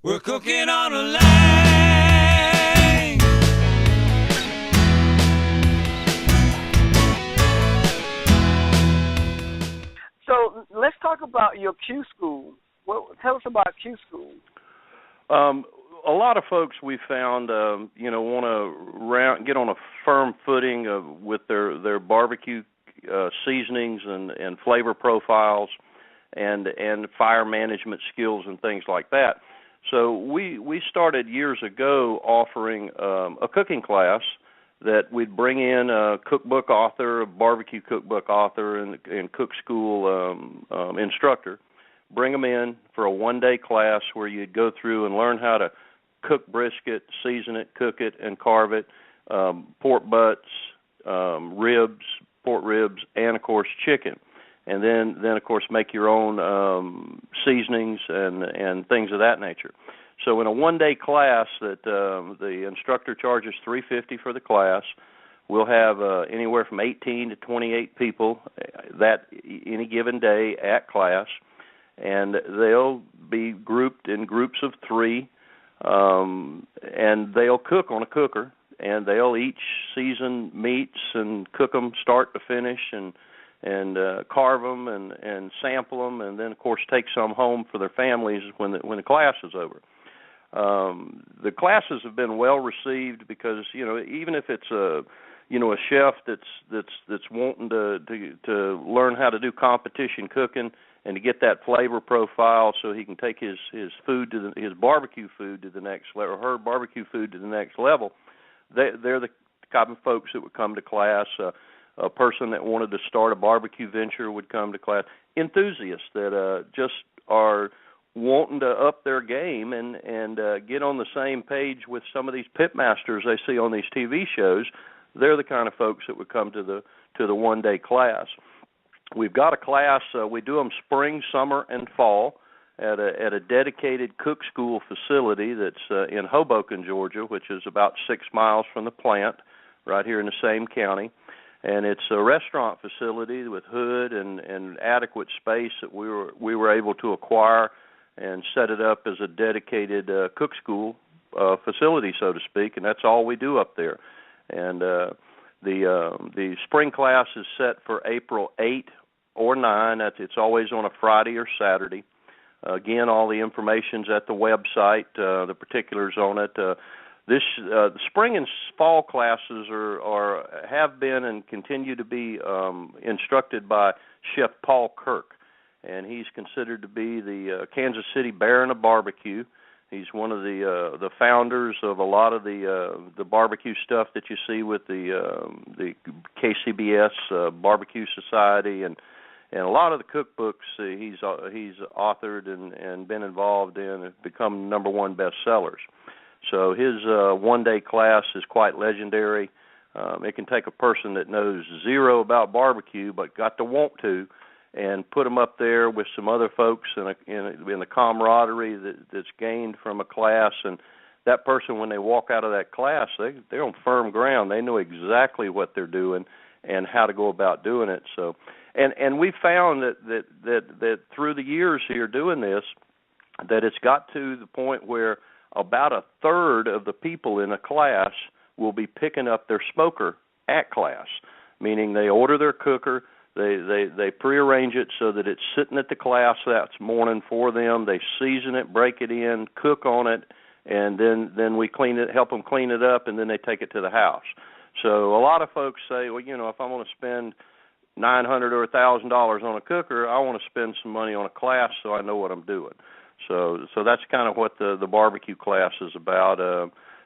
We're cooking on a lane. So let's talk about your Q School. Tell us about Q School. A lot of folks we found, want to get on a firm footing with their barbecue seasonings and flavor profiles and fire management skills and things like that. So we started years ago offering a cooking class that we'd bring in a cookbook author, a barbecue cookbook author, and cook school instructor. Bring them in for a one-day class where you'd go through and learn how to cook brisket, season it, cook it, and carve it, pork butts, pork ribs, and, of course, chicken. And then of course, make your own seasonings and things of that nature. So in a one-day class that the instructor charges $350 for the class, we'll have anywhere from 18 to 28 people that any given day at class, and they'll be grouped in groups of three, and they'll cook on a cooker, and they'll each season meats and cook them start to finish and carve them and sample them, and then of course take some home for their families when the class is over. The classes have been well received because even if it's a chef that's wanting to learn how to do competition cooking and to get that flavor profile so he can take his food his barbecue food to the next level, or her barbecue food to the next level, they're the type of folks that would come to class. A person that wanted to start a barbecue venture would come to class. Enthusiasts that just are wanting to up their game and get on the same page with some of these pitmasters they see on these TV shows, they're the kind of folks that would come to the one-day class. We've got a class. We do them spring, summer, and fall at a dedicated cook school facility that's in Hoboken, Georgia, which is about 6 miles from the plant, right here in the same county. And it's a restaurant facility with hood and adequate space that we were able to acquire and set it up as a dedicated cook school facility, so to speak, and that's all we do up there. And the spring class is set for April 8 or 9. It's always on a Friday or Saturday. Again, all the information's at the website, the particulars on it. The spring and fall classes have been and continue to be instructed by Chef Paul Kirk, and he's considered to be the Kansas City Baron of barbecue. He's one of the founders of a lot of the barbecue stuff that you see with the KCBS Barbecue Society and a lot of the cookbooks he's authored and been involved in have become #1 bestsellers. So his one-day class is quite legendary. It can take a person that knows zero about barbecue but got to want to and put them up there with some other folks in the camaraderie that's gained from a class. And that person, when they walk out of that class, they're on firm ground. They know exactly what they're doing and how to go about doing it. So, and we found that through the years here doing this, that it's got to the point where about a third of the people in a class will be picking up their smoker at class, meaning they order their cooker, they prearrange it so that it's sitting at the class that morning for them. They season it, break it in, cook on it, and then we clean it, help them clean it up, and then they take it to the house. So a lot of folks say, well, if I'm going to spend $900 or $1,000 on a cooker, I want to spend some money on a class so I know what I'm doing. So that's kind of what the barbecue class is about.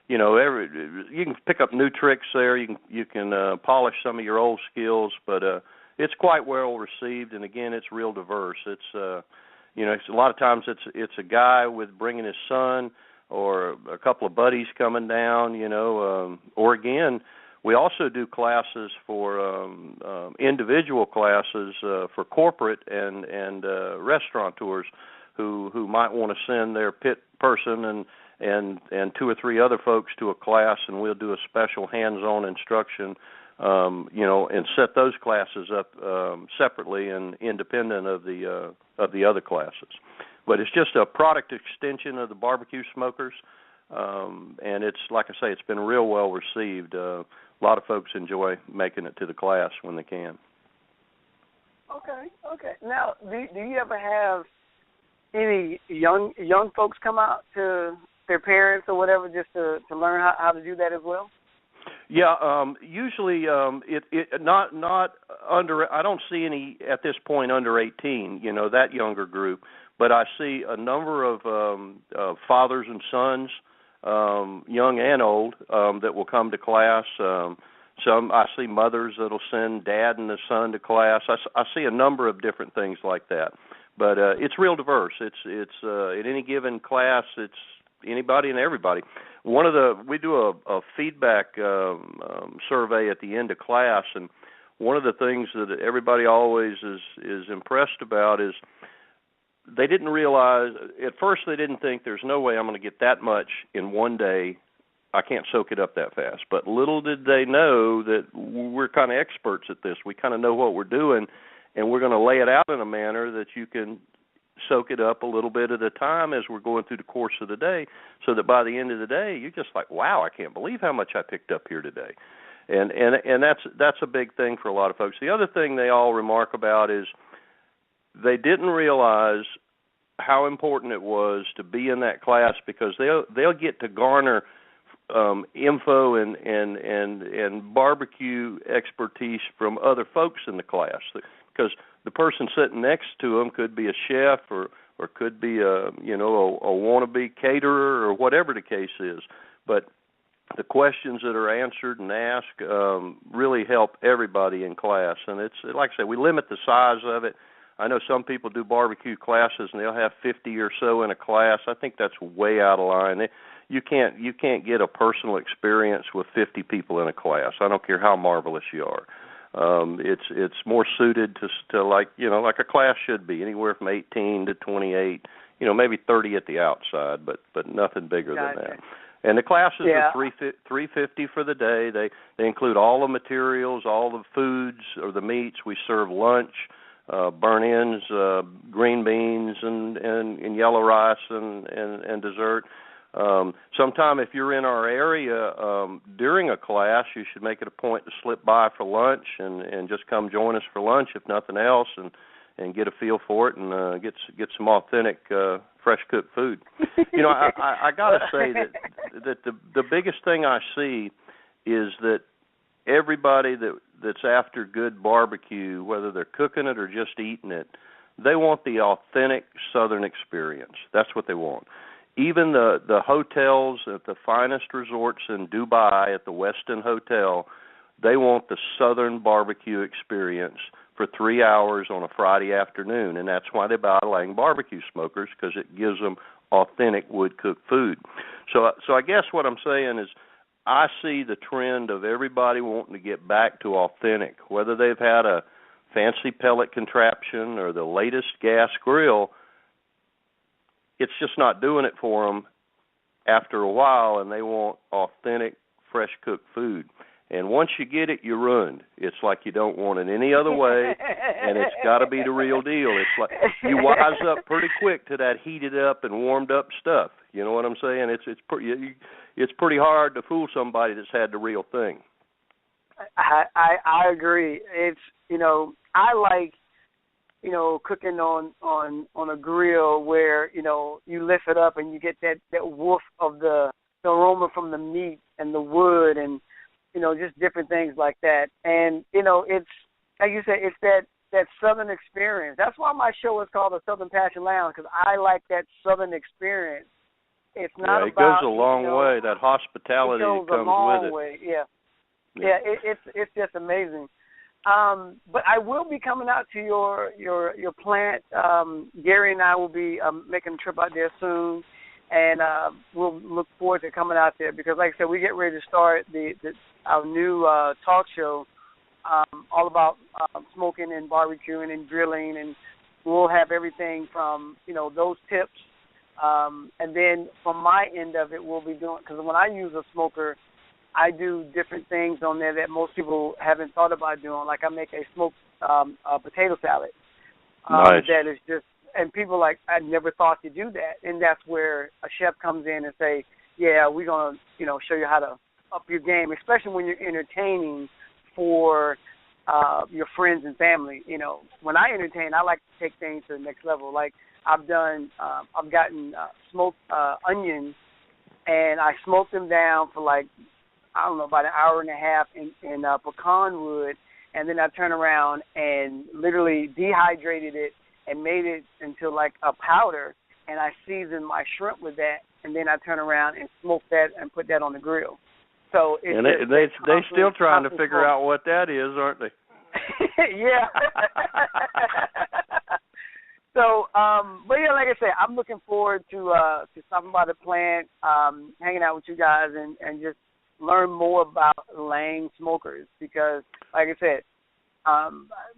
You can pick up new tricks there. You can polish some of your old skills, but it's quite well received. And again, it's real diverse. It's it's a lot of times it's a guy with bringing his son or a couple of buddies coming down. Or again, we also do classes for individual classes for corporate and restaurateurs who might want to send their pit person and 2 or 3 other folks to a class, and we'll do a special hands-on instruction, and set those classes up separately and independent of the other classes. but it's just a product extension of the barbecue smokers. And it's, like I say, it's been real well received. A lot of folks enjoy making it to the class when they can. Okay. Now, do you ever have any young folks come out to their parents or whatever just to learn how to do that as well? Yeah, usually it not under. I don't see any at this point under 18. That younger group, but I see a number of fathers and sons, young and old, that will come to class. Some I see mothers that'll send dad and the son to class. I see a number of different things like that, but it's real diverse. It's at any given class, it's anybody and everybody. We do a feedback survey at the end of class, and one of the things that everybody always is impressed about is they didn't realize, at first they didn't think there's no way I'm going to get that much in one day. I can't soak it up that fast. But little did they know that we're kind of experts at this. We kind of know what we're doing, and we're going to lay it out in a manner that you can soak it up a little bit at a time as we're going through the course of the day, so that by the end of the day, you're just like, wow, I can't believe how much I picked up here today. And that's a big thing for a lot of folks. The other thing they all remark about is they didn't realize how important it was to be in that class, because they'll get to garner info and barbecue expertise from other folks in the class, because the person sitting next to them could be a chef or could be a wannabe caterer or whatever the case is. But the questions that are answered and asked really help everybody in class. And it's, like I said, we limit the size of it. I know some people do barbecue classes and they'll have 50 or so in a class. I think that's way out of line. You can't get a personal experience with 50 people in a class. I don't care how marvelous you are. It's more suited to like a class should be, anywhere from 18 to 28, maybe 30 at the outside, but nothing bigger than that. And the classes are $350 for the day. They include all the materials, all the foods or the meats. We serve lunch, burnt-ends, green beans, and yellow rice and dessert. Sometime if you're in our area during a class, you should make it a point to slip by for lunch and just come join us for lunch, if nothing else, and get a feel for it and get some authentic fresh cooked food. I got to say that the biggest thing I see is that everybody that's after good barbecue, whether they're cooking it or just eating it, they want the authentic Southern experience. That's what they want. Even the hotels at the finest resorts in Dubai at the Westin Hotel, they want the Southern barbecue experience for 3 hours on a Friday afternoon, and that's why they buy Lang barbecue smokers, because it gives them authentic wood-cooked food. So I guess what I'm saying is I see the trend of everybody wanting to get back to authentic, whether they've had a fancy pellet contraption or the latest gas grill. It's just not doing it for them after a while, and they want authentic, fresh-cooked food. And once you get it, you're ruined. It's like you don't want it any other way, and it's got to be the real deal. It's like you wise up pretty quick to that heated up and warmed up stuff. You know what I'm saying? It's pretty hard to fool somebody that's had the real thing. I agree. It's I like cooking on a grill where, you lift it up and you get that woof of the aroma from the meat and the wood and, just different things like that. And, it's, like you said, it's that Southern experience. That's why my show is called the Southern Passion Lounge, because I like that Southern experience. It's not it goes a long way. That hospitality that comes with it. Way. Yeah, it's just amazing. But I will be coming out to your plant. Gary and I will be making a trip out there soon, and we'll look forward to coming out there because, like I said, we get ready to start our new talk show all about smoking and barbecuing and grilling, and we'll have everything from, those tips. And then from my end of it, we'll be doing, because when I use a smoker, I do different things on there that most people haven't thought about doing. Like I make a smoked potato salad. Nice. That is just and people like, I never thought to do that. And that's where a chef comes in and say, yeah, we're going to, show you how to up your game, especially when you're entertaining for your friends and family. When I entertain, I like to take things to the next level. Like I've gotten smoked onions, and I smoked them down for about an hour and a half in pecan wood, and then I turned around and literally dehydrated it and made it into like a powder, and I seasoned my shrimp with that, and then I turn around and smoke that and put that on the grill. So it's they still trying to figure out what that is, aren't they? Yeah. So, but yeah, like I said, I'm looking forward to stopping by the plant, hanging out with you guys, and just learn more about Lang Smokers, because, like I said,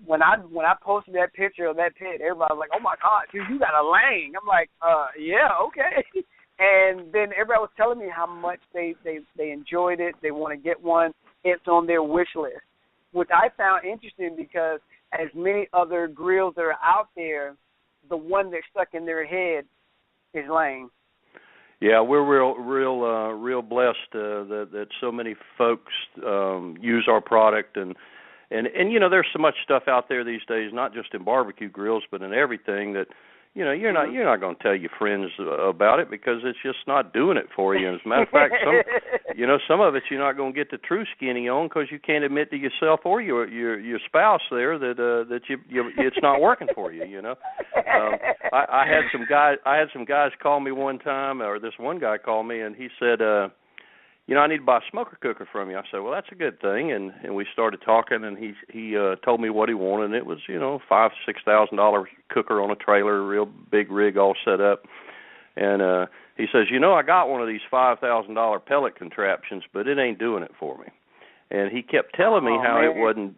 when I posted that picture of that pit, everybody was like, "Oh my God, dude, you got a Lang!" I'm like, "Yeah, okay." And then everybody was telling me how much they enjoyed it. They want to get one. It's on their wish list, which I found interesting because as many other grills that are out there, the one that's stuck in their head is Lang. Yeah, we're real blessed that so many folks use our product, and there's so much stuff out there these days, not just in barbecue grills, but in everything that you're not going to tell your friends about it because it's just not doing it for you. And as a matter of fact, some of it you're not going to get the true skinny on because you can't admit to yourself or your spouse there that it's not working for you. I had some guys call me one time, or this one guy called me, and he said, I need to buy a smoker cooker from you. I said, well, that's a good thing. And we started talking, and he told me what he wanted, and it was, $5,000-$6,000 cooker on a trailer, real big rig all set up. And he says, I got one of these $5,000 pellet contraptions, but it ain't doing it for me. And he kept telling me how it wasn't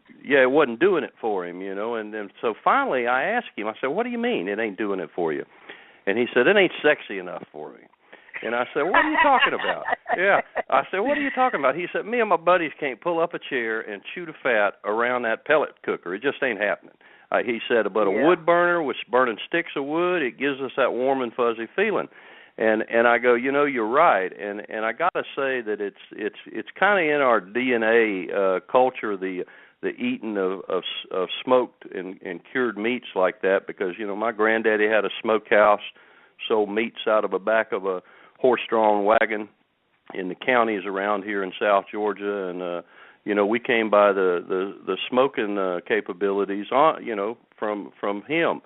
doing it for him, And then so finally I asked him, I said, what do you mean it ain't doing it for you? And he said, it ain't sexy enough for me. And I said, what are you talking about? Yeah. I said, what are you talking about? He said, me and my buddies can't pull up a chair and chew the fat around that pellet cooker. It just ain't happening. He said, but a wood burner with burning sticks of wood, it gives us that warm and fuzzy feeling. And I go, you're right. And I got to say that it's kind of in our DNA culture, the eating of smoked and cured meats like that, because, my granddaddy had a smokehouse, sold meats out of the back of a horse-drawn wagon in the counties around here in South Georgia, and we came by the smoking capabilities from him,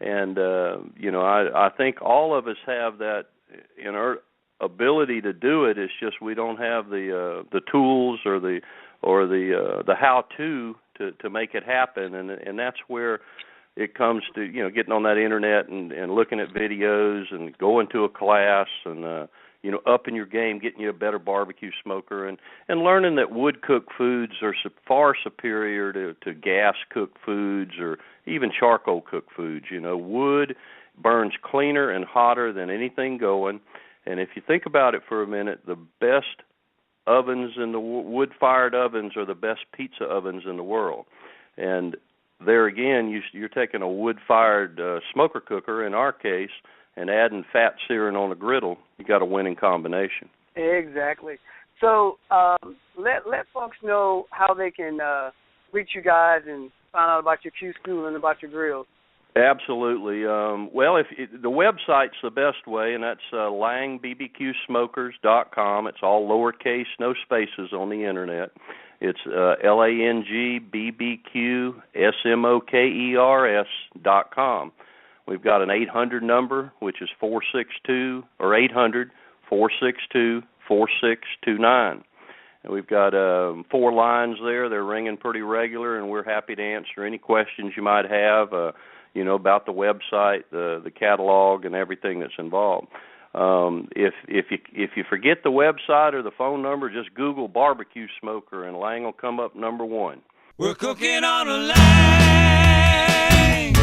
and I think all of us have that in our ability to do it. It's just we don't have the tools or the how-to make it happen, and that's where it comes to getting on that internet and looking at videos and going to a class and upping your game, getting you a better barbecue smoker, and learning that wood cooked foods are far superior to gas cooked foods or even charcoal cooked foods. Wood burns cleaner and hotter than anything going, and if you think about it for a minute, the best ovens in the wood fired ovens are the best pizza ovens in the world. And there again, you're taking a wood-fired smoker cooker, in our case, and adding fat searing on a griddle. You got a winning combination. Exactly. So let folks know how they can reach you guys and find out about your Q School and about your grills. Absolutely. Well, the website's the best way, and that's langbbqsmokers.com. It's all lowercase, no spaces on the internet. It's LANGBBQSMOKERS.com. We've got an 800 number, which is 800-462-4629. And we've got 4 lines there. They're ringing pretty regular, and we're happy to answer any questions you might have, about the website, the catalog, and everything that's involved. If you forget the website or the phone number, just Google barbecue smoker, and Lang will come up number 1. We're cooking on a Lang.